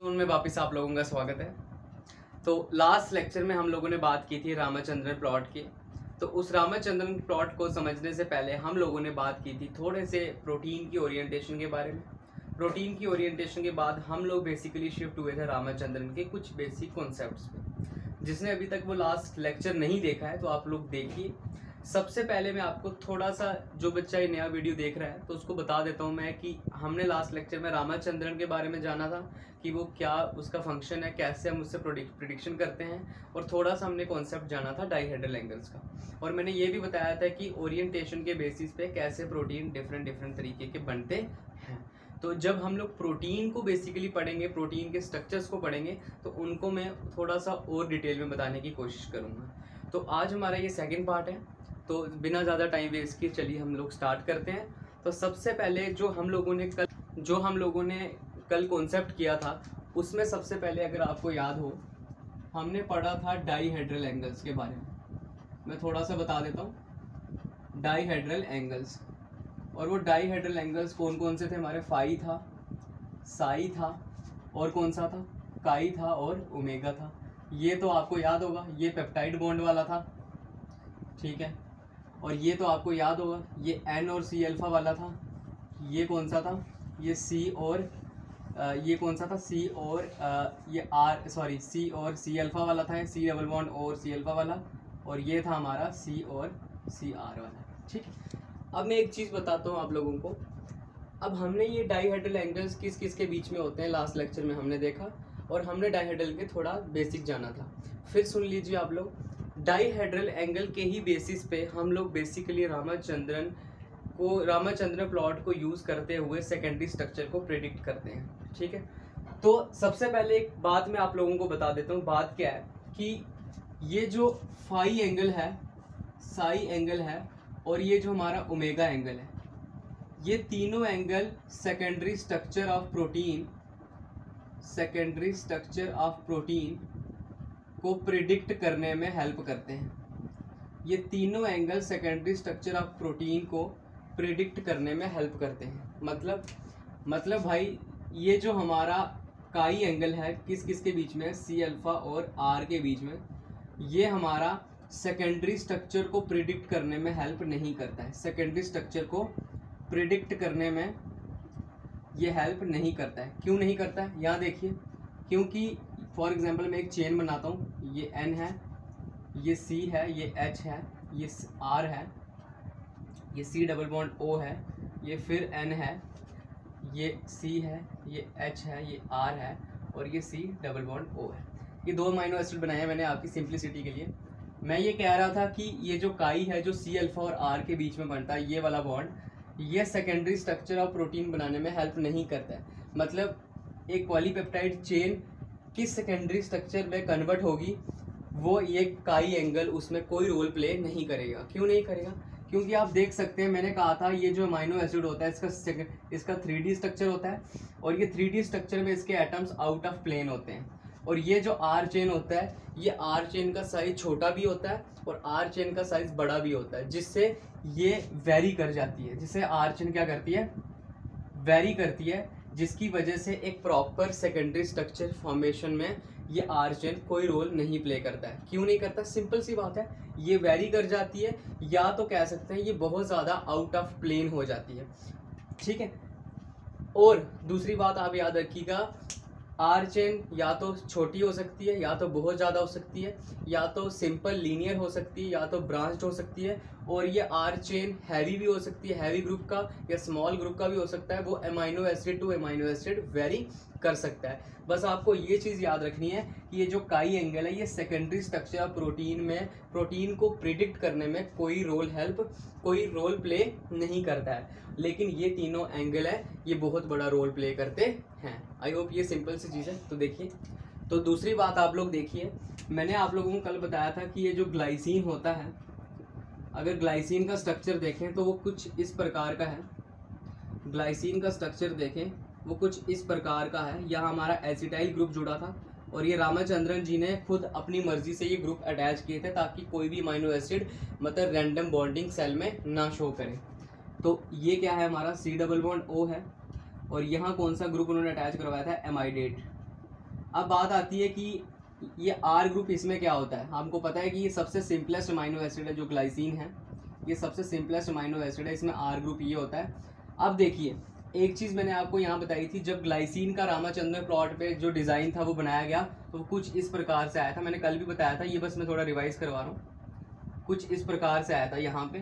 उनमें वापस आप लोगों का स्वागत है। तो लास्ट लेक्चर में हम लोगों ने बात की थी रामचंद्रन प्लॉट की। तो उस रामचंद्रन प्लॉट को समझने से पहले हम लोगों ने बात की थी थोड़े से प्रोटीन की ओरिएंटेशन के बारे में। प्रोटीन की ओरिएंटेशन के बाद हम लोग बेसिकली शिफ्ट हुए थे रामचंद्रन के कुछ बेसिक कॉन्सेप्ट्स पे। जिसने अभी तक वो लास्ट लेक्चर नहीं देखा है तो आप लोग देखिए। सबसे पहले मैं आपको थोड़ा सा, जो बच्चा ये नया वीडियो देख रहा है तो उसको बता देता हूँ मैं कि हमने लास्ट लेक्चर में रामचंद्रन के बारे में जाना था कि वो क्या उसका फंक्शन है, कैसे हम उससे प्रिडिक्शन करते हैं, और थोड़ा सा हमने कॉन्सेप्ट जाना था डाइहेड्रल एंगल्स का। और मैंने ये भी बताया था कि ओरिएंटेशन के बेसिस पे कैसे प्रोटीन डिफरेंट तरीके के बनते हैं। तो जब हम लोग प्रोटीन को बेसिकली पढ़ेंगे, प्रोटीन के स्ट्रक्चर्स को पढ़ेंगे, तो उनको मैं थोड़ा सा और डिटेल में बताने की कोशिश करूँगा। तो आज हमारा ये सेकेंड पार्ट है, तो बिना ज़्यादा टाइम वेस्ट किए चलिए हम लोग स्टार्ट करते हैं। तो सबसे पहले जो हम लोगों ने कल कॉन्सेप्ट किया था, उसमें सबसे पहले अगर आपको याद हो, हमने पढ़ा था डाइहेड्रल एंगल्स के बारे में। मैं थोड़ा सा बता देता हूँ डाइहेड्रल एंगल्स। और वो डाइहेड्रल एंगल्स कौन कौन से थे हमारे? फाई था, साई था, और कौन सा था? काई था, और ओमेगा था। ये तो आपको याद होगा, ये पेप्टाइड बॉन्ड वाला था, ठीक है। और ये तो आपको याद होगा, ये एन और सी अल्फा वाला था। ये कौन सा था? ये सी और ये कौन सा था? सी और ये आर, सॉरी, सी और सी अल्फा वाला था, सी डबल बॉन्ड और सी अल्फा वाला। और ये था हमारा सी और सी आर वाला, ठीक है। अब मैं एक चीज़ बताता हूँ आप लोगों को। अब हमने ये डाइहेड्रल एंगल्स किस किस के बीच में होते हैं लास्ट लेक्चर में हमने देखा, और हमने डाइहेड्रल के थोड़ा बेसिक जाना था। फिर सुन लीजिए आप लोग, डाइहेड्रल एंगल के ही बेसिस पे हम लोग बेसिकली रामचंद्रन प्लॉट को यूज़ करते हुए सेकेंडरी स्ट्रक्चर को प्रेडिक्ट करते हैं, ठीक है। तो सबसे पहले एक बात मैं आप लोगों को बता देता हूँ। बात क्या है कि ये जो फाई एंगल है, साई एंगल है, और ये जो हमारा ओमेगा एंगल है, ये तीनों angle secondary structure of protein को प्रिडिक्ट करने में हेल्प करते हैं। ये तीनों angle secondary structure of protein को प्रिडिक्ट करने में हेल्प करते हैं। मतलब भाई, ये जो हमारा काई एंगल है किस किस के बीच में? सी अल्फा और आर के बीच में। ये हमारा सेकेंडरी स्ट्रक्चर को प्रिडिक्ट करने में हेल्प नहीं करता है। सेकेंडरी स्ट्रक्चर को प्रिडिक्ट करने में ये हेल्प नहीं करता है। क्यों नहीं करता है? यहाँ देखिए, क्योंकि फॉर एग्जांपल मैं एक चेन बनाता हूँ, ये एन है, ये सी है, ये एच है, ये आर है, ये सी डबल बॉन्ड ओ है, ये फिर एन है, ये सी है, ये एच है, ये आर है, और ये सी डबल बॉन्ड ओ है। ये दो अमीनो एसिड बनाए हैं मैंने आपकी सिंप्लिसिटी के लिए। मैं ये कह रहा था कि ये जो काई है, जो सी अल्फा और आर के बीच में बनता है, ये वाला बॉन्ड, ये सेकेंडरी स्ट्रक्चर ऑफ प्रोटीन बनाने में हेल्प नहीं करता है। मतलब एक पॉलीपेप्टाइड चेन किस सेकेंडरी स्ट्रक्चर में कन्वर्ट होगी, वो ये काई एंगल उसमें कोई रोल प्ले नहीं करेगा। क्यों नहीं करेगा? क्योंकि आप देख सकते हैं, मैंने कहा था ये जो अमीनो एसिड होता है इसका 3D स्ट्रक्चर होता है, और ये 3D स्ट्रक्चर में इसके एटम्स आउट ऑफ प्लेन होते हैं। और ये जो आर चेन होता है, ये आर चेन का साइज छोटा भी होता है और आर चेन का साइज बड़ा भी होता है, जिससे ये वेरी कर जाती है। जिससे आर चेन क्या करती है? वेरी करती है, जिसकी वजह से एक प्रॉपर सेकेंडरी स्ट्रक्चर फॉर्मेशन में ये आर चेन कोई रोल नहीं प्ले करता है। क्यों नहीं करता? सिंपल सी बात है, ये वेरी कर जाती है, या तो कह सकते हैं ये बहुत ज़्यादा आउट ऑफ प्लेन हो जाती है, ठीक है। और दूसरी बात आप याद रखिएगा, आर चेन या तो छोटी हो सकती है, या तो बहुत ज़्यादा हो सकती है, या तो सिंपल लीनियर हो सकती है, या तो ब्रांच्ड हो सकती है। और ये आर चेन हैवी भी हो सकती है, हैवी ग्रुप का या स्मॉल ग्रुप का भी हो सकता है। वो amino acid to amino acid very कर सकता है। बस आपको ये चीज़ याद रखनी है कि ये जो काई एंगल है, ये सेकेंडरी स्ट्रक्चर ऑफ प्रोटीन को प्रिडिक्ट करने में कोई रोल प्ले नहीं करता है। लेकिन ये तीनों एंगल है, ये बहुत बड़ा रोल प्ले करते हैं। आई होप ये सिंपल सी चीज़ है। तो देखिए, तो दूसरी बात आप लोग देखिए, मैंने आप लोगों को कल बताया था कि ये जो ग्लाइसिन होता है, अगर ग्लाइसिन का स्ट्रक्चर देखें तो वो कुछ इस प्रकार का है। ग्लाइसिन का स्ट्रक्चर देखें, वो कुछ इस प्रकार का है। यहाँ हमारा एसिटाइल ग्रुप जुड़ा था, और ये रामचंद्रन जी ने खुद अपनी मर्जी से ये ग्रुप अटैच किए थे, ताकि कोई भी अमीनो एसिड मतलब रैंडम बॉन्डिंग सेल में ना शो करे। तो ये क्या है? हमारा सी डबल बॉन्ड ओ है, और यहाँ कौन सा ग्रुप उन्होंने अटैच करवाया था? एमाइडेट। अब बात आती है कि ये आर ग्रुप इसमें क्या होता है। हमको पता है कि ये सबसे सिंपलेस्ट अमाइनो एसिड है जो ग्लाइसिन है, ये सबसे सिंपलेस्ट अमाइनो एसिड है, इसमें आर ग्रुप ये होता है। अब देखिए एक चीज़ मैंने आपको यहाँ बताई थी, जब ग्लाइसिन का रामाचंद्रन प्लॉट पे जो डिज़ाइन था वो बनाया गया तो कुछ इस प्रकार से आया था। मैंने कल भी बताया था, ये बस मैं थोड़ा रिवाइज करवा रहा हूँ। कुछ इस प्रकार से आया था यहाँ पे,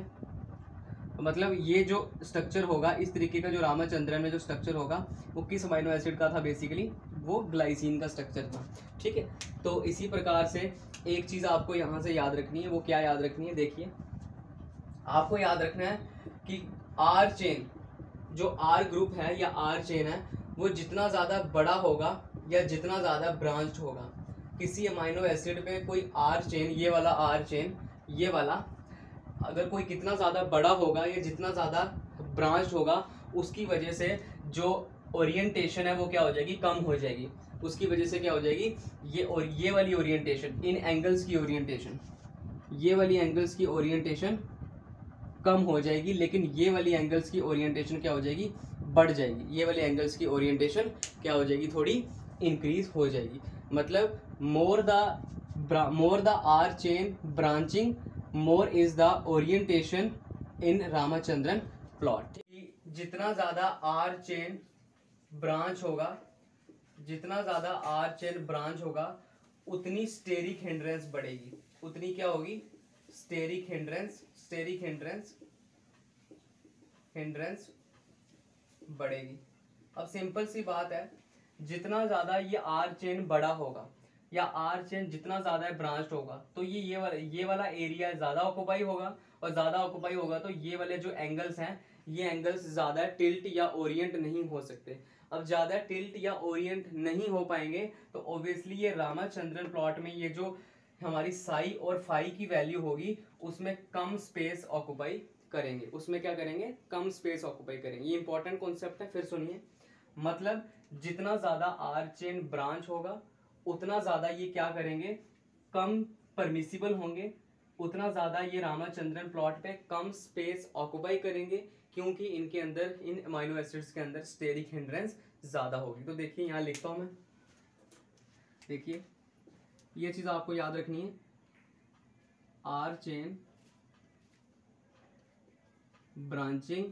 तो मतलब ये जो स्ट्रक्चर होगा इस तरीके का, जो रामाचंद्रन में जो स्ट्रक्चर होगा वो किस अमाइनो एसिड का था, बेसिकली वो ग्लाइसिन का स्ट्रक्चर था। ठीक है, तो इसी प्रकार से एक चीज़ आपको यहाँ से याद रखनी है। वो क्या याद रखनी है, देखिए आपको याद रखना है कि आर चेन, जो आर ग्रुप है या आर चेन है, वो जितना ज़्यादा बड़ा होगा या जितना ज़्यादा ब्रांच्ड होगा, किसी अमाइनो एसिड पे कोई आर चेन, ये वाला आर चेन, ये वाला अगर कोई कितना ज़्यादा बड़ा होगा या जितना ज़्यादा ब्रांच होगा, उसकी वजह से जो ओरिएंटेशन है वो क्या हो जाएगी, कम हो जाएगी। उसकी वजह से क्या हो जाएगी, ये और ये वाली ओरिएंटेशन, इन एंगल्स की ओरिएंटेशन, ये वाली एंगल्स की ओरिएंटेशन कम हो जाएगी, लेकिन ये वाली एंगल्स की ओरिएंटेशन क्या हो जाएगी, बढ़ जाएगी। ये वाली एंगल्स की ओरिएंटेशन क्या हो जाएगी, थोड़ी इंक्रीज हो जाएगी। मतलब more the R chain branching, more is the orientation in Ramachandran plot. जितना ज़्यादा आर चेन ब्रांच होगा, जितना ज़्यादा आर चेन ब्रांच होगा, उतनी स्टेरिक हिंड्रेंस बढ़ेगी। उतनी क्या होगी, स्टेरिक हिंड्रेंस बढ़ेगी। अब सिंपल सी बात है, जितना ज़्यादा ये आर चेन बड़ा होगा या आर चेन जितना ज़्यादा ब्रांच्ड होगा, तो ये वाला एरिया ज़्यादा ऑक्युपाई होगा, और ज़्यादा ऑक्युपाई होगा तो ये वाले जो एंगल्स हैं, ये एंगल्स ज़्यादा टिल्ट या ओरिएंट नहीं हो सकते। अब ज़्यादा टिल्ट या ओरिएंट नहीं हो पाएंगे तो ऑब्वियसली ये रामाचंद्रन प्लॉट में ये जो हमारी साई और फाई की वैल्यू होगी उसमें कम स्पेस ऑक्युपाई करेंगे। उसमें क्या करेंगे, कम स्पेस ऑक्युपाई करेंगे। ये इंपॉर्टेंट कॉन्सेप्ट है, फिर सुनिए। मतलब जितना ज़्यादा आर चेन ब्रांच होगा उतना ज़्यादा ये क्या करेंगे, कम परमिसिबल होंगे, उतना ज़्यादा ये रामाचंद्रन प्लॉट पे कम स्पेस ऑक्युपाई करेंगे, क्योंकि इनके अंदर, इन अमाइनो एसिड्स के अंदर स्टेरिक हिंड्रेंस ज़्यादा होगी। तो देखिए यहाँ लिखता हूँ मैं, देखिए ये चीज़ आपको याद रखनी है, R chain branching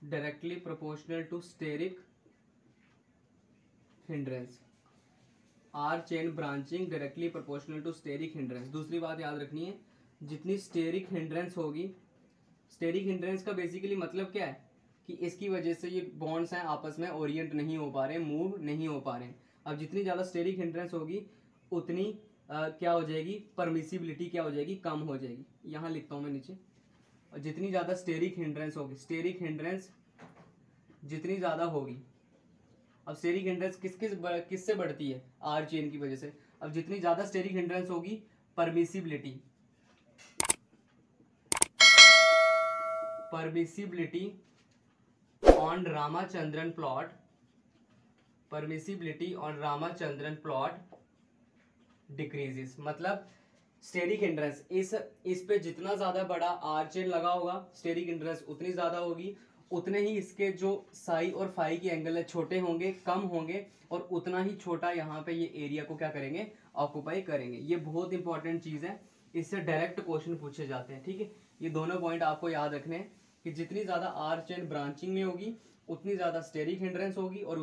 directly proportional to steric hindrance, R chain branching directly proportional to steric hindrance. दूसरी बात याद रखनी है, जितनी स्टेरिक हिंड्रेंस होगी, स्टेरिक हिंड्रेंस का बेसिकली मतलब क्या है कि इसकी वजह से ये बॉन्ड्स हैं आपस में ओरिएंट नहीं हो पा रहे, मूव नहीं हो पा रहे। अब जितनी ज़्यादा स्टेरिक हिंड्रेंस होगी उतनी क्या हो जाएगी, परमिसिबिलिटी क्या हो जाएगी, कम हो जाएगी। यहाँ लिखता हूँ मैं नीचे, और जितनी ज़्यादा स्टेरिक हिंड्रेंस होगी, स्टेरिक हिंड्रेंस जितनी ज़्यादा होगी, अब स्टेरिक हिंड्रेंस किससे बढ़ती है, आर चेन की वजह से। अब जितनी ज़्यादा स्टेरिक हिंड्रेंस होगी, permissibility on Ramachandran plot, permissibility on Ramachandran plot decreases. मतलब स्टेरिक हिंड्रेंस इस पे जितना ज्यादा बड़ा आर चेन लगा होगा, स्टेरिक हिंड्रेंस उतनी ज्यादा होगी, उतने ही इसके जो साई और फाई के एंगल है छोटे होंगे, कम होंगे, और उतना ही छोटा यहाँ पे ये एरिया को क्या करेंगे, ऑक्युपाई करेंगे। ये बहुत इंपॉर्टेंट चीज है, इससे डायरेक्ट क्वेश्चन पूछे जाते हैं। ठीक है, ये दोनों पॉइंट आपको याद रखने हैं कि जितनी ज्यादा आर चेन ब्रांचिंग में होगी उतनी ज्यादा स्टेरिक हिंड्रेंस होगी, और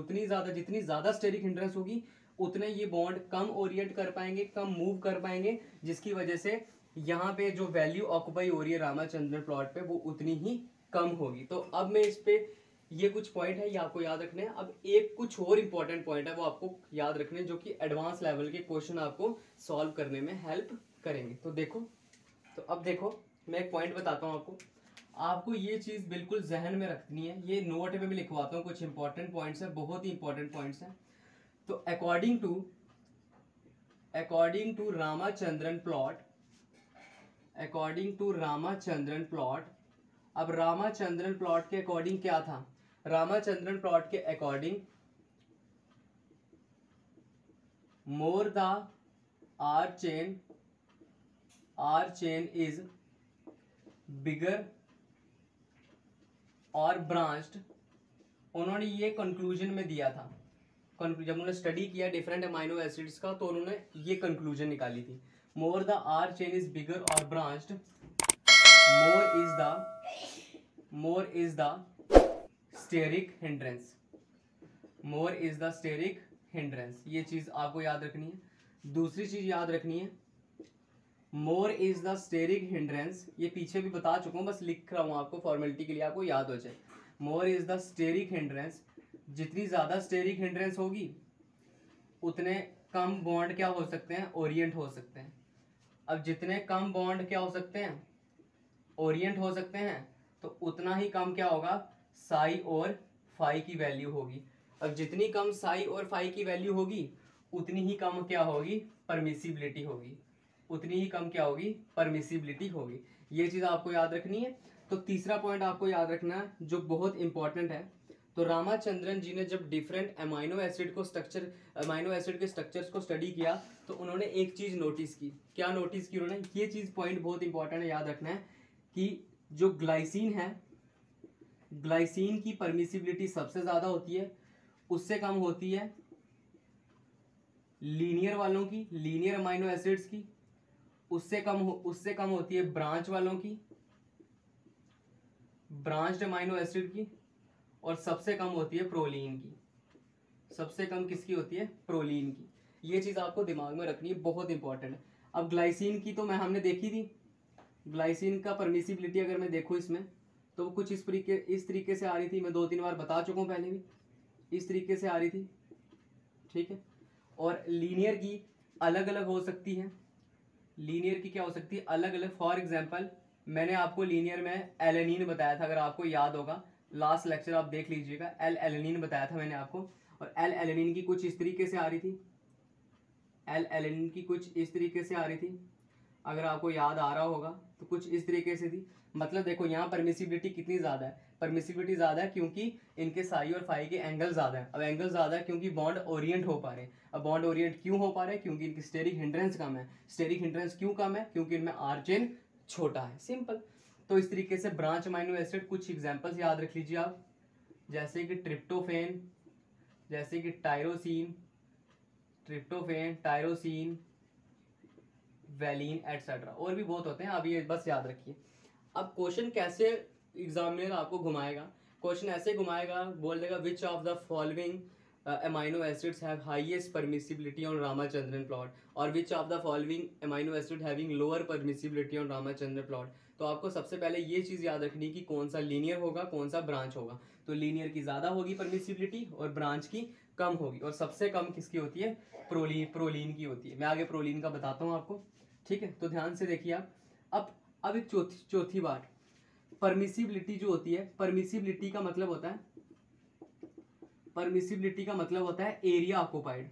जितनी ज्यादा स्टेरिक हिंड्रेंस होगी उतने ये बॉन्ड कम ओरिएंट कर पाएंगे, कम मूव कर पाएंगे, जिसकी वजह से यहाँ पे जो वैल्यू ऑक्युपाई हो रही है रामाचंद्रन प्लॉट पे वो उतनी ही कम होगी। तो अब मैं इस पे, ये कुछ पॉइंट है ये आपको याद रखने हैं। अब एक कुछ और इंपॉर्टेंट पॉइंट है वो आपको याद रखने हैं, जो कि एडवांस लेवल के क्वेश्चन आपको सॉल्व करने में हेल्प करेंगे। तो देखो, तो अब देखो मैं एक पॉइंट बताता हूँ आपको ये चीज़ बिल्कुल जहन में रखनी है। ये नोट में भी लिखवाता हूँ, कुछ इंपॉर्टेंट पॉइंट्स है, बहुत ही इंपॉर्टेंट पॉइंट्स हैं। तो अकॉर्डिंग टू रामाचंद्रन प्लॉट, अब रामाचंद्रन प्लॉट के अकॉर्डिंग क्या था, रामाचंद्रन प्लॉट के according more the R chain is bigger और ब्रांच्ड, उन्होंने ये कंक्लूजन में दिया था जब उन्होंने स्टडी किया डिफरेंट अमाइनो एसिड्स का, तो उन्होंने ये कंक्लूजन निकाली थी, more the R chain is bigger और branched, more is the steric hindrance, more is the steric hindrance. ये चीज आपको याद रखनी है। दूसरी चीज याद रखनी है, more is the steric hindrance, ये पीछे भी बता चुका हूं, बस लिख रहा हूं आपको फॉर्मेलिटी के लिए, आपको याद हो जाए। More is the steric hindrance, जितनी ज्यादा स्टेरिक हिंड्रेंस होगी उतने कम बॉन्ड क्या हो सकते हैं, ओरिएंट हो सकते हैं। अब जितने कम बॉन्ड क्या हो सकते हैं, ओरिएंट हो सकते हैं, तो उतना ही कम क्या होगा, साई और फाई की वैल्यू होगी। अब जितनी कम साई और फाई की वैल्यू होगी उतनी ही कम क्या होगी, परमिसिबिलिटी होगी, उतनी ही कम क्या होगी, परमिसिबिलिटी होगी। ये चीज आपको याद रखनी है। तो तीसरा पॉइंट आपको याद रखना है जो बहुत इंपॉर्टेंट है, तो रामाचंद्रन जी ने जब डिफरेंट अमाइनो एसिड के स्ट्रक्चर्स को स्टडी किया, तो उन्होंने एक चीज नोटिस की। क्या नोटिस की उन्होंने, ये चीज पॉइंट बहुत इंपॉर्टेंट है, याद रखना है कि जो ग्लाइसिन है, ग्लाइसिन की परमिसिबिलिटी सबसे ज्यादा होती है, उससे कम होती है लीनियर वालों की, लीनियर अमाइनो एसिड्स की, उससे कम होती है ब्रांच वालों की, ब्रांच्ड अमाइनो एसिड की, और सबसे कम होती है प्रोलीन की। सबसे कम किसकी होती है, प्रोलीन की। ये चीज आपको दिमाग में रखनी है, बहुत इंपॉर्टेंट है। अब ग्लाइसिन की तो हमने देखी थी, ग्लाइसिन का परमिसिबिलिटी अगर मैं देखूं इसमें, तो वो कुछ इस तरीके से आ रही थी, मैं 2-3 बार बता चुका हूं पहले भी, इस तरीके से आ रही थी, ठीक है। और लीनियर की अलग अलग हो सकती है, लीनियर की क्या हो सकती है, अलग अलग। फॉर एग्जांपल मैंने आपको लीनियर में एलेनिन बताया था, अगर आपको याद होगा, लास्ट लेक्चर आप देख लीजिएगा, एल एलेनिन बताया था मैंने आपको, और एल एलेनिन की कुछ इस तरीके से आ रही थी, एल एलेनिन की कुछ इस तरीके से आ रही थी, अगर आपको याद आ रहा होगा तो कुछ इस तरीके से थी। मतलब देखो यहाँ परमिसिबिलिटी कितनी ज्यादा है, परमिसिबिलिटी ज्यादा है क्योंकि इनके साई और फाई के एंगल ज्यादा है। अब एंगल ज्यादा है क्योंकि बॉन्ड ओरिएंट हो पा रहे हैं। अब बॉन्ड ओरिएंट क्यों हो पा रहे हैं, क्योंकि इनकी स्टेरिक हिंड्रेंस कम है। स्टेरिक हिंड्रेंस क्यों कम है, क्योंकि इनमें आर चेन छोटा है, सिंपल। तो इस तरीके से ब्रांच अमाइनो एसिड, कुछ एग्जाम्पल्स याद रख लीजिए आप, जैसे कि ट्रिप्टोफेन, जैसे कि टायरोसिन, वैलिन एटसेट्रा, और भी बहुत होते हैं, अब ये बस याद रखिए। अब क्वेश्चन कैसे एग्जामिनर आपको घुमाएगा, क्वेश्चन ऐसे घुमाएगा, बोल देगा which of the following amino acids have highest permissibility on Ramachandran plot, और which of the following amino acid having lower permissibility on Ramachandran plot. तो आपको सबसे पहले ये चीज याद रखनी कि कौन सा लीनियर होगा, कौन सा ब्रांच होगा। तो लीनियर की ज्यादा होगी परमिसिबिलिटी और ब्रांच की कम होगी, और सबसे कम किसकी होती है, प्रोलीन की होती है। मैं आगे प्रोलीन का बताता हूँ आपको, ठीक है। तो ध्यान से देखिए आप। अब एक चौथी बात, परमिसिबिलिटी जो होती है, परमिसिबिलिटी का मतलब होता है, area occupied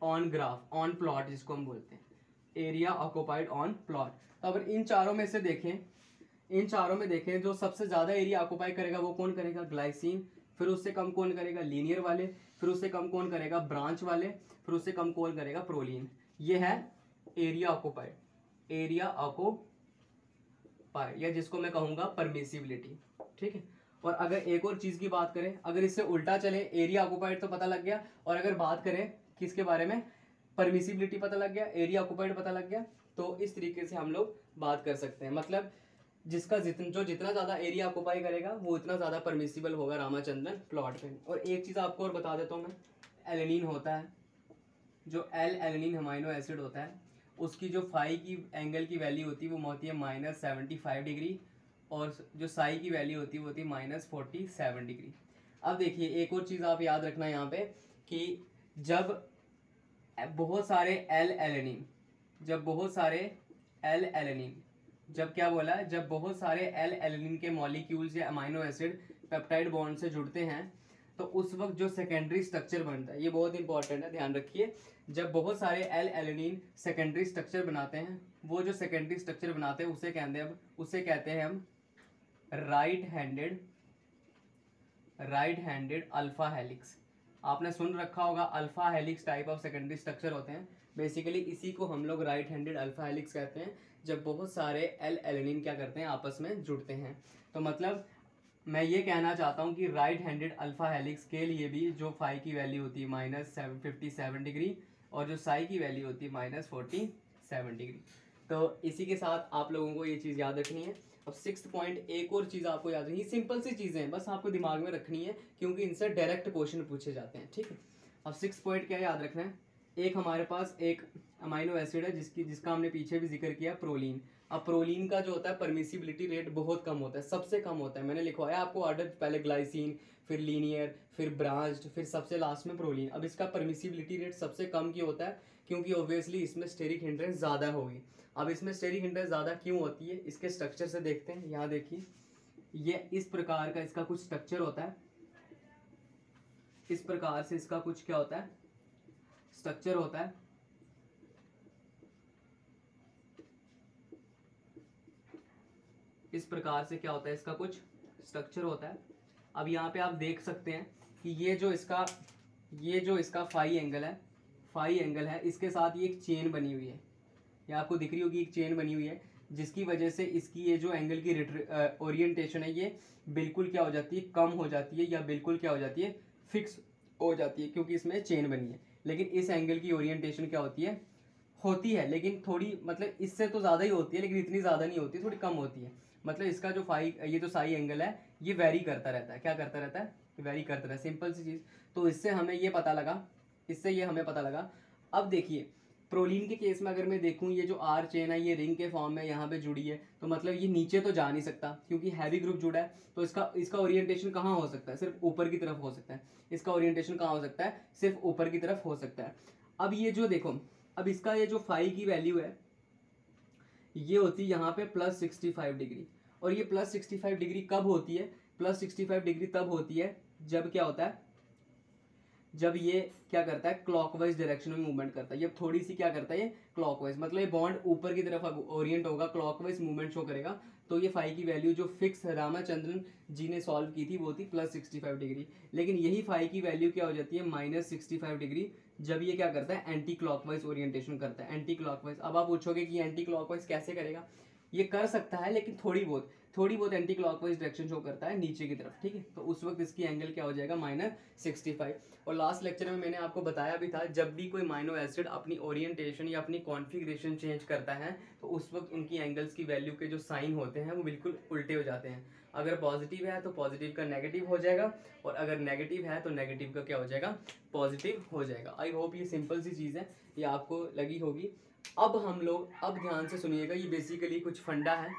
on graph, on plot जिसको हम बोलते हैं, एरिया ऑक्युपाइड ऑन प्लॉट। तो अगर इन चारों में देखें जो सबसे ज्यादा एरिया ऑक्युपाई करेगा वो कौन करेगा, ग्लाइसिन। फिर उससे कम कौन करेगा, लीनियर वाले। फिर उससे कम कौन करेगा, ब्रांच वाले। फिर उससे कम कौन करेगा, प्रोलीन। ये है एरिया ऑक्युपाइड, या जिसको मैं कहूंगा परमिसिबिलिटी, ठीक है। और अगर एक और चीज की बात करें, अगर इससे उल्टा चले, एरिया ऑक्युपाइड तो पता लग गया, और अगर बात करें किसके बारे में, परमिसिबिलिटी पता लग गया, एरिया ऑक्युपाइड पता लग गया, तो इस तरीके से हम लोग बात कर सकते हैं। मतलब जितना ज्यादा एरिया ऑक्युपाई करेगा वो इतना ज्यादा परमिसिबल होगा रामाचंद्रन प्लॉट पे। और एक चीज आपको और बता देता हूँ मैं, एलेनिन होता है, जो एल एलेनिन अमाइनो एसिड होता है, उसकी जो फाई की एंगल की वैल्यू होती है वो होती है -75 डिग्री, और जो साई की वैल्यू होती है वो होती है -47 डिग्री। अब देखिए एक और चीज आप याद रखना यहाँ पे, कि जब बहुत सारे एल एलेनिन, जब बहुत सारे एल एलेनिन के मॉलिक्यूल्स या अमाइनो एसिड पेप्टाइड बॉन्ड से जुड़ते हैं, तो उस वक्त जो सेकेंडरी स्ट्रक्चर बनता है, ये बहुत इंपॉर्टेंट है, ध्यान रखिए। जब बहुत सारे एल एलेनिन सेकेंडरी स्ट्रक्चर बनाते हैं, वो जो सेकेंडरी स्ट्रक्चर बनाते हैं उसे कहते हैं हम राइट हैंडेड अल्फा हेलिक्स। आपने सुन रखा होगा, alpha helix type of secondary structure होते हैं। बेसिकली इसी को हम लोग राइट हैंडेड अल्फा हेलिक्स कहते हैं, जब बहुत सारे एल एलेनिन क्या करते हैं, आपस में जुड़ते हैं। तो मतलब मैं ये कहना चाहता हूँ कि राइट हैंडेड अल्फा हेलिक्स के लिए भी जो फाई की वैल्यू होती है -57 डिग्री और जो साई की वैल्यू होती है -47 डिग्री। तो इसी के साथ आप लोगों को ये चीज़ याद रखनी है। अब 6th पॉइंट, एक और चीज़ आपको याद रखनी है, सिंपल सी चीज़ें हैं, बस आपको दिमाग में रखनी है क्योंकि इनसे डायरेक्ट क्वेश्चन पूछे जाते हैं, ठीक है। अब 6th पॉइंट क्या याद रखना है, एक हमारे पास एक अमाइनो एसिड है जिसका हमने पीछे भी जिक्र किया, प्रोलीन। अब प्रोलीन का जो होता है परमिसिबिलिटी रेट बहुत कम होता है, सबसे कम होता है। मैंने लिखवाया आपको ऑर्डर, पहले ग्लाइसिन, फिर लीनियर, फिर ब्रांच्ड, फिर सबसे लास्ट में प्रोलीन। अब इसका परमिसिबिलिटी रेट सबसे कम क्यों होता है, क्योंकि ऑब्वियसली इसमें स्टेरिक हिंड्रेंस ज़्यादा होगी। अब इसमें स्टेरिक हिंड्रेंस ज़्यादा क्यों होती है, इसके स्ट्रक्चर से देखते हैं। यहाँ देखिए, ये इस प्रकार का इसका कुछ स्ट्रक्चर होता है, इस प्रकार से इसका कुछ क्या होता है, स्ट्रक्चर होता है। इस प्रकार से क्या होता है, इसका कुछ स्ट्रक्चर होता है। अब यहाँ पे आप देख सकते हैं कि ये जो इसका फाई एंगल है, इसके साथ ये एक चेन बनी हुई है, ये आपको दिख रही होगी, एक चेन बनी हुई है, जिसकी वजह से इसकी ये जो एंगल की ओरिएंटेशन है ये बिल्कुल क्या हो जाती है, कम हो जाती है, या बिल्कुल क्या हो जाती है, फिक्स हो जाती है, क्योंकि इसमें चेन बनी है। लेकिन इस एंगल की ओरिएंटेशन क्या होती है, लेकिन थोड़ी, मतलब इससे तो ज़्यादा ही होती है, लेकिन इतनी ज़्यादा नहीं होती, थोड़ी कम होती है। मतलब इसका जो ये जो साई एंगल है ये वेरी करता रहता है, क्या करता रहता है, वेरी करता रहता है, सिंपल सी चीज़। तो इससे हमें ये पता लगा। अब देखिए, प्रोलीन के केस में अगर मैं देखूं, ये जो आर चेन है ये रिंग के फॉर्म में यहाँ पे जुड़ी है, तो मतलब ये नीचे तो जा नहीं सकता क्योंकि हैवी ग्रुप जुड़ा है। तो इसका ओरिएंटेशन कहाँ हो सकता है, सिर्फ ऊपर की तरफ हो सकता है। इसका ओरिएंटेशन कहाँ हो सकता है, सिर्फ ऊपर की तरफ हो सकता है। अब ये जो देखो, अब इसका ये जो फाई की वैल्यू है ये होती है यहाँ पे +65 डिग्री। और ये +65 डिग्री कब होती है, +65 डिग्री तब होती है जब क्या होता है, जब ये क्या करता है, क्लॉकवाइज डायरेक्शन में मूवमेंट करता है। ये थोड़ी सी क्या करता है, ये क्लॉकवाइज, मतलब ये बॉन्ड ऊपर की तरफ ओरिएंट होगा, क्लॉकवाइज मूवमेंट शो करेगा। तो ये फाई की वैल्यू जो फिक्स रामाचंद्रन जी ने सॉल्व की थी वो थी +65 डिग्री। लेकिन यही फाई की वैल्यू क्या हो जाती है, -65 डिग्री, जब ये क्या करता है, एंटी क्लॉकवाइज ओरिएंटेशन करता है, एंटी क्लॉकवाइज। अब आप पूछोगे कि एंटी क्लॉकवाइज कैसे करेगा, ये कर सकता है लेकिन थोड़ी बहुत एंटी क्लॉकवाइज डायरेक्शन शो करता है नीचे की तरफ, ठीक है। तो उस वक्त इसकी एंगल क्या हो जाएगा, -65। और लास्ट लेक्चर में मैंने आपको बताया भी था, जब भी कोई अमाइनो एसिड अपनी ओरिएंटेशन या अपनी कॉन्फ़िगरेशन चेंज करता है तो उस वक्त उनकी एंगल्स की वैल्यू के जो साइन होते हैं वो बिल्कुल उल्टे हो जाते हैं। अगर पॉजिटिव है तो पॉजिटिव का नेगेटिव हो जाएगा, और अगर नेगेटिव है तो नेगेटिव का क्या हो जाएगा, पॉजिटिव हो जाएगा। आई होप ये सिंपल सी चीज़ है, ये आपको लगी होगी। अब ध्यान से सुनिएगा, ये बेसिकली कुछ फंडा है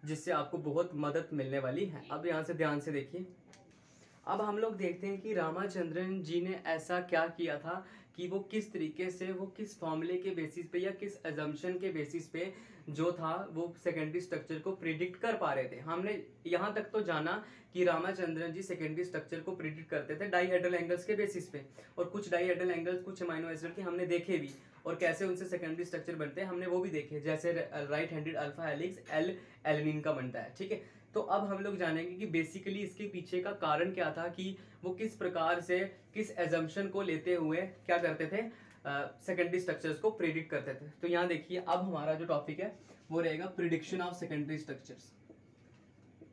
जिससे आपको बहुत मदद मिलने वाली है। अब यहाँ से ध्यान से देखिए। अब हम लोग देखते हैं कि रामाचंद्रन जी ने ऐसा क्या किया था कि वो किस तरीके से, वो किस फॉर्मूले के बेसिस पे या किस एजम्पशन के बेसिस पे जो था वो सेकेंडरी स्ट्रक्चर को प्रिडिक्ट कर पा रहे थे। हमने यहाँ तक तो जाना कि रामाचंद्रन जी सेकेंडरी स्ट्रक्चर को प्रिडिक्ट करते थे डाइहेड्रल एंगल्स के बेसिस पे, और कुछ डाइहेड्रल एंगल्स कुछ अमाइनो एसिड के हमने देखे भी, और कैसे उनसे सेकेंडरी स्ट्रक्चर बनते हैं हमने वो भी देखे, जैसे right handed alpha helix alanine का बनता है, ठीक है। तो अब हम लोग जानेंगे कि बेसिकली इसके पीछे का कारण क्या था, कि वो किस प्रकार से, किस एजम्पशन को लेते हुए क्या करते थे, सेकेंडरी स्ट्रक्चर्स को प्रिडिक्ट करते थे। तो यहाँ देखिए, अब हमारा जो टॉपिक है वो रहेगा prediction of secondary structures,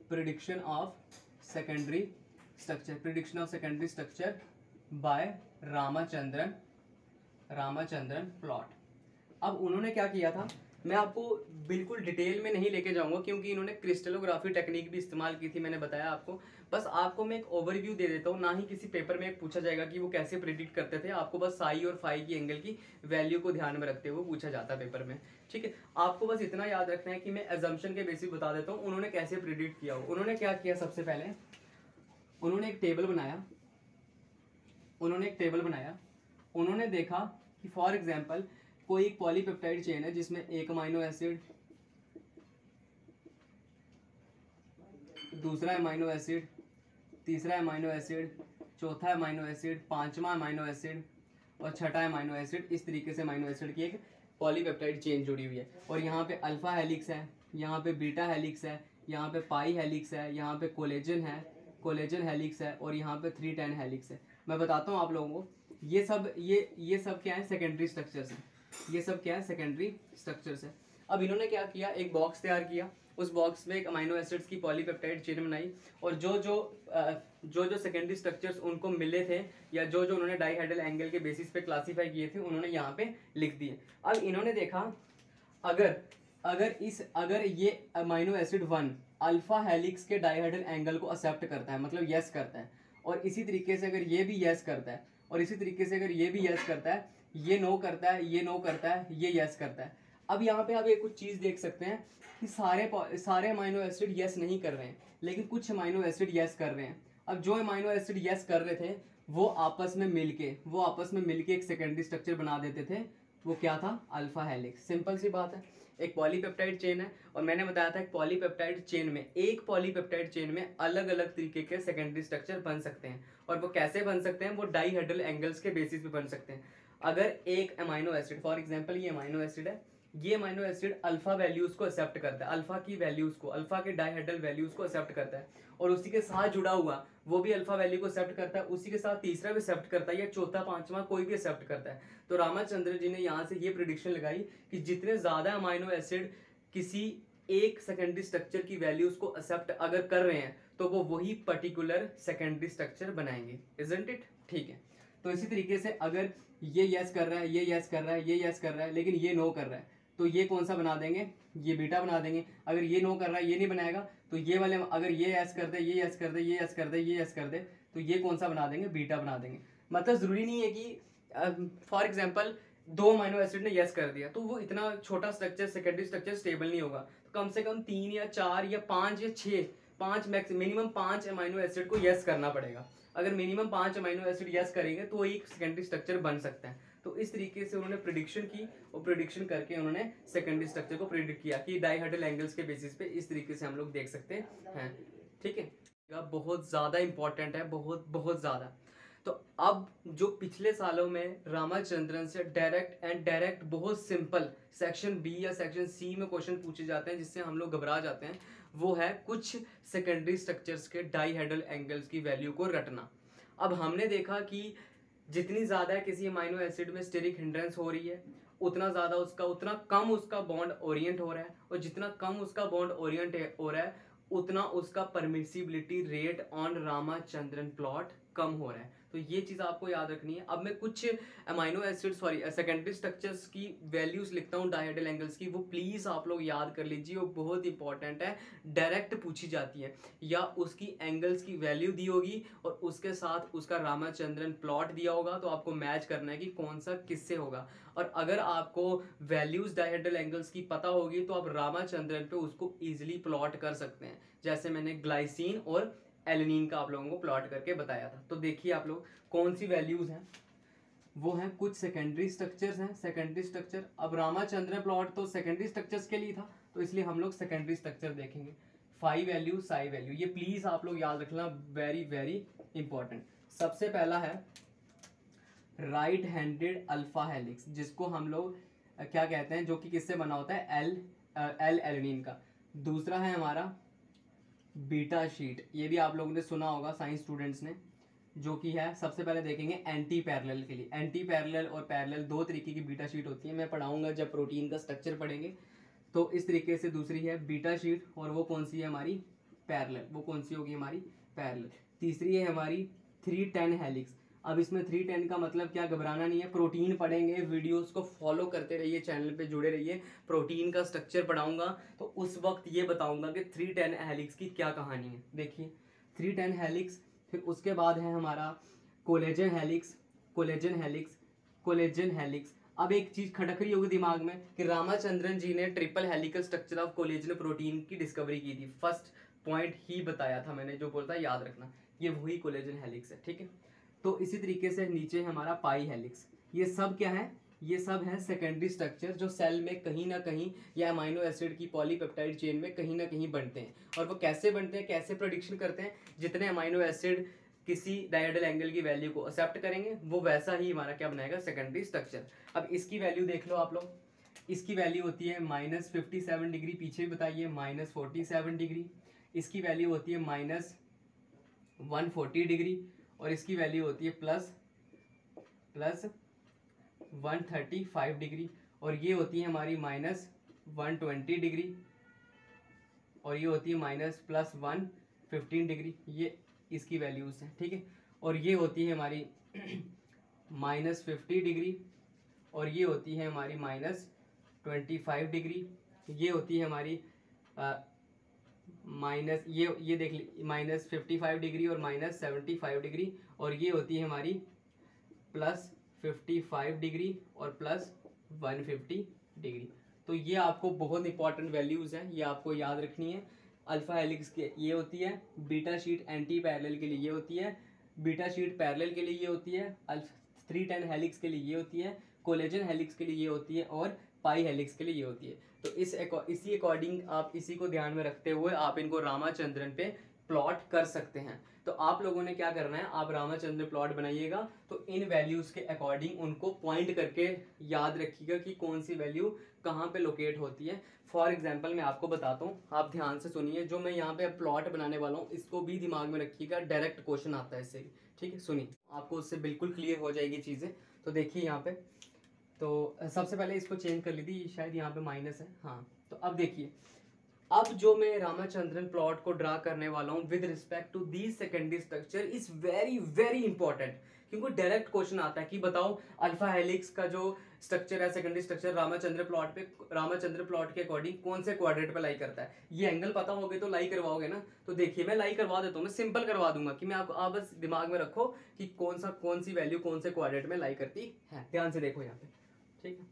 prediction of secondary structure bye Ramachandran plot. अब उन्होंने क्या किया था, मैं आपको बिल्कुल डिटेल में नहीं लेके जाऊंगा क्योंकि इन्होंने क्रिस्टलोग्राफी टेक्निक भी इस्तेमाल की थी, मैंने बताया आपको। बस आपको मैं एक ओवरव्यू दे देता हूँ, ना ही किसी पेपर में पूछा जाएगा कि वो कैसे प्रिडिक्ट करते थे। आपको बस साई और फाई की एंगल की वैल्यू को ध्यान में रखते हुए पूछा जाता है पेपर में, ठीक है। आपको बस इतना याद रखना है कि मैं एजम्पशन के बेसिस बता देता हूँ उन्होंने कैसे प्रिडिक्ट किया हो। उन्होंने क्या किया, सबसे पहले उन्होंने एक टेबल बनाया, उन्होंने देखा कि फॉर एग्जाम्पल कोई एक पॉलीपेप्टाइड चेन है जिसमें एक अमाइनो एसिड, दूसरा अमाइनो एसिड, तीसरा अमाइनो एसिड, चौथा अमाइनो एसिड, पांचवा अमाइनो एसिड और छठा अमाइनो एसिड, इस तरीके से अमाइनो एसिड की एक पॉलीपेप्टाइड चेन जुड़ी हुई है। और यहाँ पे अल्फा हेलिक्स है, यहाँ पे बीटा हेलिक्स है, यहाँ पे पाई हेलिक्स है, यहाँ पे कोलेजन हेलिक्स है, और यहाँ पे 310 हेलिक्स है। मैं बताता हूँ आप लोगों को, ये सब क्या है, सेकेंडरी स्ट्रक्चर्स हैं। ये सब क्या है, सेकेंडरी स्ट्रक्चर्स है। अब इन्होंने क्या किया, एक बॉक्स तैयार किया, उस बॉक्स में एक अमाइनो एसिड्स की पॉलीपेप्टाइड चेन बनाई, और जो सेकेंडरी स्ट्रक्चर्स उनको मिले थे या जो उन्होंने डाईहेड्रल एंगल के बेसिस पे क्लासीफाई किए थे उन्होंने यहाँ पे लिख दिए। अब इन्होंने देखा अगर ये अमाइनो एसिड 1 अल्फा हेलिक्स के डाईहेड्रल एंगल को एक्सेप्ट करता है, मतलब यस करता है, और इसी तरीके से अगर ये भी यस करता है, और इसी तरीके से अगर ये भी यस करता है, ये नो करता है, ये नो करता है, ये यस करता है। अब यहाँ पे आप एक कुछ चीज़ देख सकते हैं कि सारे अमाइनो एसिड यस नहीं कर रहे हैं, लेकिन कुछ अमाइनो एसिड यस कर रहे हैं। अब जो अमाइनो एसिड यस कर रहे थे वो आपस में मिलके एक सेकेंडरी स्ट्रक्चर बना देते थे। वो क्या था? Alpha helix. सिंपल सी बात है, एक पॉलीपेप्टाइड चेन है, और मैंने बताया था एक पॉलीपेप्टाइड चेन में अलग अलग तरीके के सेकेंडरी स्ट्रक्चर बन सकते हैं। और वो कैसे बन सकते हैं? वो डाईहेड्रल एंगल्स के बेसिस पे बन सकते हैं। अगर एक अमाइनो एसिड, फॉर एग्जांपल ये अमाइनो एसिड है, ये अमाइनो एसिड अल्फा वैल्यूज को एक्सेप्ट करता है, अल्फा के डाईहेड्रल वैल्यूज को एक्सेप्ट करता है, और उसी के साथ जुड़ा हुआ वो भी अल्फा वैल्यू को एक्सेप्ट करता है, उसी के साथ तीसरा भी एक्सेप्ट करता है, या चौथा पांचवा कोई भी एक्सेप्ट करता है। तो रामाचंद्रन जी ने यहाँ से ये प्रिडिक्शन लगाई कि जितने ज्यादा अमाइनो एसिड किसी एक सेकेंडरी स्ट्रक्चर की वैल्यूज को एक्सेप्ट अगर कर रहे हैं तो वो वही पर्टिकुलर सेकेंडरी स्ट्रक्चर बनाएंगे। Isn't it? ठीक है। तो इसी तरीके से अगर ये यस कर रहा है, ये यस कर रहा है, ये यस कर रहा है, लेकिन ये नो कर रहा है, तो ये कौन सा बना देंगे? ये बीटा बना देंगे। अगर ये नो कर रहा है, ये नहीं बनाएगा, तो ये वाले अगर ये यस कर दे, ये यस कर दे, ये यस कर दे, ये यस कर दे, तो ये कौन सा बना देंगे? बीटा बना देंगे। मतलब जरूरी नहीं है कि फॉर एग्जाम्पल 2 अमाइनो एसिड ने यस कर दिया तो वो इतना छोटा स्ट्रक्चर, सेकेंडरी स्ट्रक्चर स्टेबल नहीं होगा। तो कम से कम 3 या 4 या 5 या 6 मिनिमम 5 अमाइनो एसिड को यस करना पड़ेगा। अगर मिनिमम 5 अमाइनो एसिड यस करेंगे तो एक सेकेंडरी स्ट्रक्चर बन सकता है। तो इस तरीके से उन्होंने प्रिडिक्शन की, और प्रिडिक्शन करके उन्होंने सेकेंडरी स्ट्रक्चर को प्रिडिक्ट किया कि डाईहेड्रल एंगल्स के बेसिस पे इस तरीके से हम लोग देख सकते हैं। ठीक है, बहुत ज़्यादा इंपॉर्टेंट है, बहुत ज़्यादा। तो अब जो पिछले सालों में रामाचंद्रन से डायरेक्ट बहुत सिंपल सेक्शन बी या सेक्शन सी में क्वेश्चन पूछे जाते हैं जिससे हम लोग घबरा जाते हैं, वो है कुछ सेकेंडरी स्ट्रक्चर्स के डाईहेड्रल एंगल्स की वैल्यू को रटना। अब हमने देखा कि जितनी ज़्यादा किसी अमाइनो एसिड में स्टेरिक हिंड्रेंस हो रही है उतना कम उसका बॉन्ड ओरिएंट हो रहा है, और जितना कम उसका बॉन्ड ओरिएंट हो रहा है उतना उसका परमिसिबिलिटी रेट ऑन रामाचंद्रन प्लॉट कम हो रहा है। तो ये चीज़ आपको याद रखनी है। अब मैं कुछ अमाइनो एसिड सेकेंडरी स्ट्रक्चर्स की वैल्यूज लिखता हूँ डाईहेड्रल एंगल्स की, वो प्लीज़ आप लोग याद कर लीजिए, वो बहुत इंपॉर्टेंट है, डायरेक्ट पूछी जाती है। या उसकी एंगल्स की वैल्यू दी होगी और उसके साथ उसका रामाचंद्रन प्लॉट दिया होगा, तो आपको मैच करना है कि कौन सा किससे होगा। और अगर आपको वैल्यूज डाईहेड्रल एंगल्स की पता होगी तो आप रामाचंद्रन पे उसको ईजिली प्लॉट कर सकते हैं, जैसे मैंने ग्लाइसिन और एलेनिन का आप लोगों को प्लॉट करके बताया था। तो देखिए आप लोग कौन सी वैल्यूज हैं, वो हैं कुछ सेकेंडरी स्ट्रक्चर्स हैं, सेकेंडरी स्ट्रक्चर। अब रामाचंद्रन प्लॉट तो सेकेंडरी स्ट्रक्चर्स के लिए था, तो इसलिए हम लोग सेकेंडरी स्ट्रक्चर देखेंगे। फाई वैल्यू, साई वैल्यू, ये प्लीज आप लोग याद रखना, वेरी वेरी इंपॉर्टेंट। सबसे पहला है राइट हैंडेड अल्फा हेलिक्स, जिसको हम लोग क्या कहते हैं, जो कि किससे बना होता है? एल एलेनिन का। दूसरा है हमारा बीटा शीट, ये भी आप लोगों ने सुना होगा साइंस स्टूडेंट्स ने, जो कि है, सबसे पहले देखेंगे एंटी पैरेलल के लिए। एंटी पैरेलल और पैरेलल दो तरीके की बीटा शीट होती है, मैं पढ़ाऊंगा जब प्रोटीन का स्ट्रक्चर पढ़ेंगे। तो इस तरीके से दूसरी है बीटा शीट, और वो कौन सी है? हमारी पैरेलल। वो कौन सी होगी? हमारी पैरेलल। तीसरी है हमारी 310 हेलिक्स। अब इसमें 310 का मतलब क्या, घबराना नहीं है, प्रोटीन पढ़ेंगे, वीडियोस को फॉलो करते रहिए, चैनल पे जुड़े रहिए, प्रोटीन का स्ट्रक्चर पढ़ाऊंगा तो उस वक्त ये बताऊंगा कि 310 हेलिक्स की क्या कहानी है। देखिए 310 हेलिक्स, फिर उसके बाद है हमारा कोलेजन हेलिक्स। अब एक चीज खटक रही होगी दिमाग में कि रामाचंद्रन जी ने triple helical structure of collagen protein की डिस्कवरी की थी। फर्स्ट पॉइंट ही बताया था मैंने, जो बोलता है याद रखना, ये वही कोलेजन हेलिक्स है। ठीक है, तो इसी तरीके से नीचे हमारा पाई हेलिक्स। ये सब क्या है? ये सब है सेकेंडरी स्ट्रक्चर जो सेल में कहीं ना कहीं या अमाइनो एसिड की पॉलीपेप्टाइड चेन में कहीं ना कहीं बनते हैं। और वो कैसे बनते हैं, कैसे प्रेडिक्शन करते हैं? जितने अमाइनो एसिड किसी डायहेड्रल एंगल की वैल्यू को एक्सेप्ट करेंगे वो वैसा ही हमारा क्या बनाएगा? Secondary structure. अब इसकी वैल्यू देख लो आप लोग, इसकी वैल्यू होती है -57 डिग्री, पीछे भी बताइए -47 डिग्री। इसकी वैल्यू होती है -140 डिग्री, और इसकी वैल्यू होती है प्लस 135 डिग्री, और ये होती है हमारी -120 डिग्री, और ये होती है -+115 डिग्री, ये इसकी वैल्यूज़ हैं, ठीक है। और ये होती है हमारी -50 डिग्री, और ये होती है हमारी -25 डिग्री, ये होती है हमारी माइनस ये देख ली -55 डिग्री और -75 डिग्री, और ये होती है हमारी +55 डिग्री और +150 डिग्री। तो ये आपको बहुत इंपॉर्टेंट वैल्यूज़ हैं, ये आपको याद रखनी है। अल्फा हेलिक्स के ये होती है, बीटा शीट एंटी पैरेलल के लिए ये होती है, बीटा शीट पैरेलल के लिए ये होती है, 310 हेलिक्स के लिए ये होती है, कोलेजन हेलिक्स के लिए ये होती है, और पाई हेलिक्स के लिए ये होती है। तो इसी अकॉर्डिंग आप इसी को ध्यान में रखते हुए आप इनको रामाचंद्रन पे प्लॉट कर सकते हैं। तो आप लोगों ने क्या करना है, आप रामाचंद्रन प्लॉट बनाइएगा, तो इन वैल्यूज़ के अकॉर्डिंग उनको पॉइंट करके याद रखिएगा कि कौन सी वैल्यू कहाँ पे लोकेट होती है। फॉर एग्जांपल मैं आपको बताता हूँ, आप ध्यान से सुनिए, जो मैं यहाँ पे प्लॉट बनाने वाला हूँ इसको भी दिमाग में रखिएगा, डायरेक्ट क्वेश्चन आता है इससे भी, ठीक है। सुनिए, आपको उससे बिल्कुल क्लियर हो जाएगी चीज़ें। तो देखिए यहाँ पे, तो सबसे पहले इसको चेंज कर ली थी, शायद यहाँ पे माइनस है, हाँ। तो अब देखिए, अब जो मैं रामाचंद्रन प्लॉट को ड्रा करने वाला हूँ with respect to the secondary structure is very very important, क्योंकि डायरेक्ट क्वेश्चन आता है कि बताओ अल्फा हेलिक्स का जो स्ट्रक्चर है, सेकेंडरी स्ट्रक्चर रामाचंद्र प्लॉट के अकॉर्डिंग कौन से क्वाड्रेंट पे लाई करता है। ये एंगल पता होगे तो लाई करवाओगे ना। तो देखिए मैं लाई करवा देता हूँ, मैं सिंपल करवा दूंगा कि मैं आप बस दिमाग में रखो कि कौन सी वैल्यू कौन से क्वाड्रेंट में लाई करती है। ध्यान से देखो यहाँ पे, ठीक है।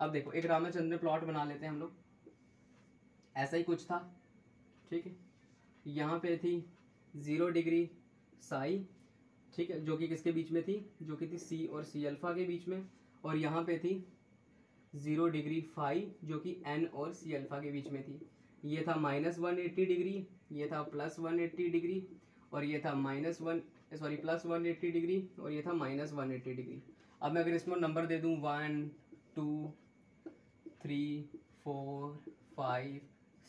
अब देखो एक रामाचंद्र प्लॉट बना लेते हैं हम लोग, ऐसा ही कुछ था, ठीक है। यहाँ पे थी 0 डिग्री साई, ठीक है, जो कि किसके बीच में थी, जो कि थी सी और सी अल्फा के बीच में, और यहाँ पे थी 0 डिग्री फाई, जो कि एन और सी अल्फा के बीच में थी। ये था -180 डिग्री, ये था +180 डिग्री, और ये था +180 डिग्री, और ये था -180 डिग्री। अब मैं अगर इसमें नंबर दे दूँ 1 2 3 4 5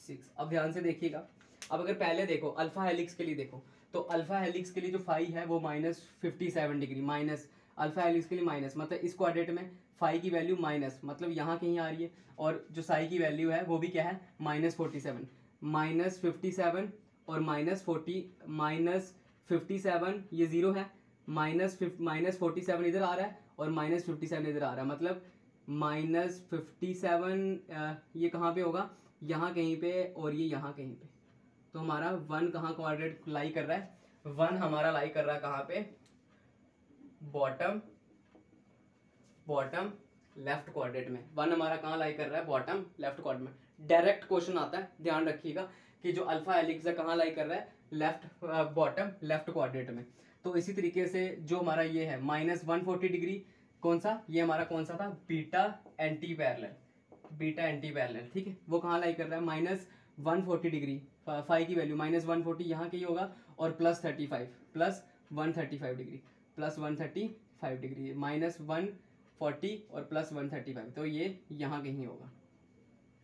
6, अब ध्यान से देखिएगा। अब अगर पहले देखो अल्फा हेलिक्स के लिए देखो, तो अल्फा हेलिक्स के लिए जो फाई है वो -57 डिग्री, माइनस अल्फा हेलिक्स के लिए माइनस, मतलब इस क्वाड्रेंट में फाई की वैल्यू माइनस, मतलब यहाँ कहीं आ रही है, और जो साई की वैल्यू है वो भी क्या है -47, -57 और -47 ये 0 है, -47 इधर आ रहा है और -57 इधर आ रहा है, मतलब -57 ये कहाँ पे होगा, यहाँ कहीं पे, और ये यहाँ कहीं पे। तो हमारा 1 कहाँ क्वाड्रेंट लाई कर रहा है, 1 हमारा लाई कर रहा है कहाँ पे, बॉटम लेफ्ट क्वाड्रेंट में। 1 हमारा कहाँ लाई कर रहा है, बॉटम लेफ्ट क्वाड्रेंट में। डायरेक्ट क्वेश्चन आता है, ध्यान रखिएगा कि जो अल्फा हेलिक्स है कहाँ लाई कर रहा है, बॉटम लेफ्ट क्वाड्रेंट में। तो इसी तरीके से जो हमारा ये है -140 डिग्री, कौन सा, ये हमारा कौन सा था, बीटा एंटी पैरेलल, ठीक है, वो कहाँ लाई कर रहा है, -140 डिग्री, फाई की वैल्यू -140 यहाँ की होगा, और +135 डिग्री, +135 डिग्री, -140 और +135, तो ये यहाँ कहीं होगा,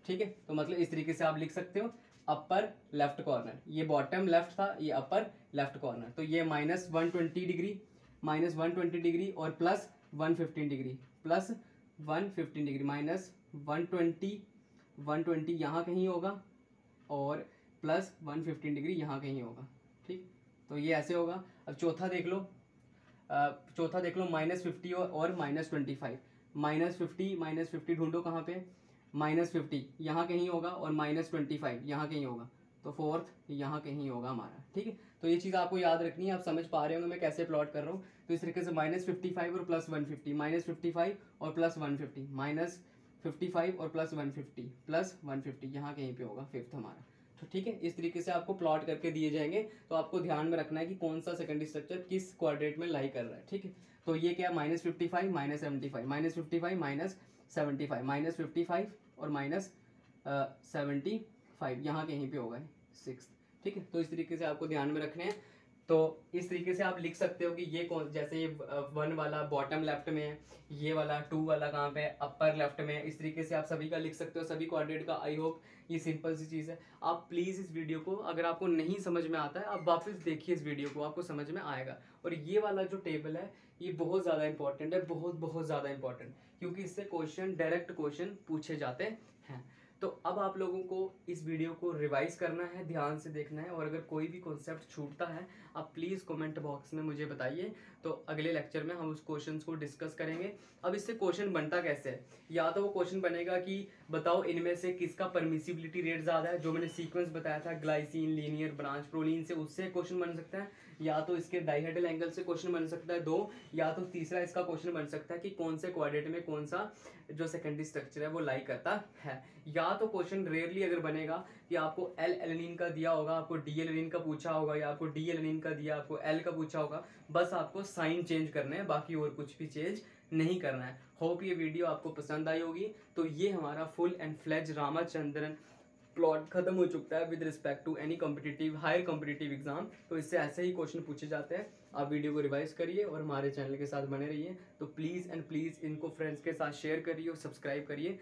ठीक है। तो मतलब इस तरीके से आप लिख सकते हो, अपर लेफ्ट कॉर्नर, ये बॉटम लेफ्ट था, ये अपर लेफ्ट कॉर्नर, तो ये -120 डिग्री और +115 डिग्री, +115 डिग्री, -120 यहाँ कहीं होगा, और +115 डिग्री यहाँ कहीं होगा, ठीक। तो ये ऐसे होगा। अब चौथा देख लो, -50 और -25, -50 ढूंढो कहाँ पे, -50 यहाँ कहीं होगा, और -25 यहाँ कहीं होगा, तो फोर्थ यहाँ कहीं होगा हमारा, ठीक है। तो ये चीज़ आपको याद रखनी है, आप समझ पा रहे होंगे मैं कैसे प्लॉट कर रहा हूँ। तो इस तरीके से -55 और +150, -55 और +150, -55 और +150 यहाँ कहीं पे होगा फिफ्थ हमारा, तो ठीक है। इस तरीके से आपको प्लॉट करके दिए जाएंगे, तो आपको ध्यान में रखना है कि कौन सा सेकेंडरी स्ट्रक्चर किस क्वाड्रेंट में लाई कर रहा है, ठीक है। तो ये क्या, -55 -75, -55 -75, -55 और -75 यहाँ कहीं पे होगा 6, ठीक है। तो इस तरीके से आपको ध्यान में रखने हैं। तो इस तरीके से आप लिख सकते हो कि ये कौन, जैसे ये 1 वाला बॉटम लेफ्ट में है, ये वाला 2 वाला कहाँ पे है, अपर लेफ्ट में है। इस तरीके से आप सभी का लिख सकते हो, सभी कोऑर्डिनेट का। आई होप ये सिंपल सी चीज़ है। आप प्लीज़ इस वीडियो को, अगर आपको नहीं समझ में आता है, आप वापस देखिए इस वीडियो को, आपको समझ में आएगा। और ये वाला जो टेबल है ये बहुत ज़्यादा इंपॉर्टेंट है, बहुत बहुत ज़्यादा इंपॉर्टेंट, क्योंकि इससे क्वेश्चन, डायरेक्ट क्वेश्चन पूछे जाते हैं। तो अब आप लोगों को इस वीडियो को रिवाइज करना है, ध्यान से देखना है, और अगर कोई भी कॉन्सेप्ट छूटता है आप प्लीज़ कमेंट बॉक्स में मुझे बताइए। तो अगले लेक्चर में हम उस क्वेश्चन को डिस्कस करेंगे। अब इससे क्वेश्चन बनता कैसे है, या तो वो क्वेश्चन बनेगा कि बताओ इनमें से किसका परमिसिबिलिटी रेट ज़्यादा है, जो मैंने सीक्वेंस बताया था ग्लाइसिन, लीनियर, ब्रांच, प्रोलीन से, उससे क्वेश्चन बन सकता है। या तो इसके डाइहेड्रल एंगल से क्वेश्चन बन सकता है 2, या तो तीसरा इसका क्वेश्चन बन सकता है कि कौन से कोऑर्डिनेट में कौन सा जो सेकेंडरी स्ट्रक्चर है वो लाई करता है। या तो क्वेश्चन रेयरली अगर बनेगा कि आपको एल एलेनिन का दिया होगा, आपको डी एलेनिन का पूछा होगा, या आपको डी एलेनिन का दिया, आपको एल का पूछा होगा, बस आपको साइन चेंज करने हैं, बाकी और कुछ भी चेंज नहीं करना है। होप ये वीडियो आपको पसंद आई होगी। तो ये हमारा full and fledge Ramachandran plot खत्म हो चुका है with respect to any competitive, higher competitive exam. तो इससे ऐसे ही क्वेश्चन पूछे जाते हैं। आप वीडियो को रिवाइज करिए और हमारे चैनल के साथ बने रहिए। तो प्लीज़ एंड प्लीज़ इनको फ्रेंड्स के साथ शेयर करिए और सब्सक्राइब करिए,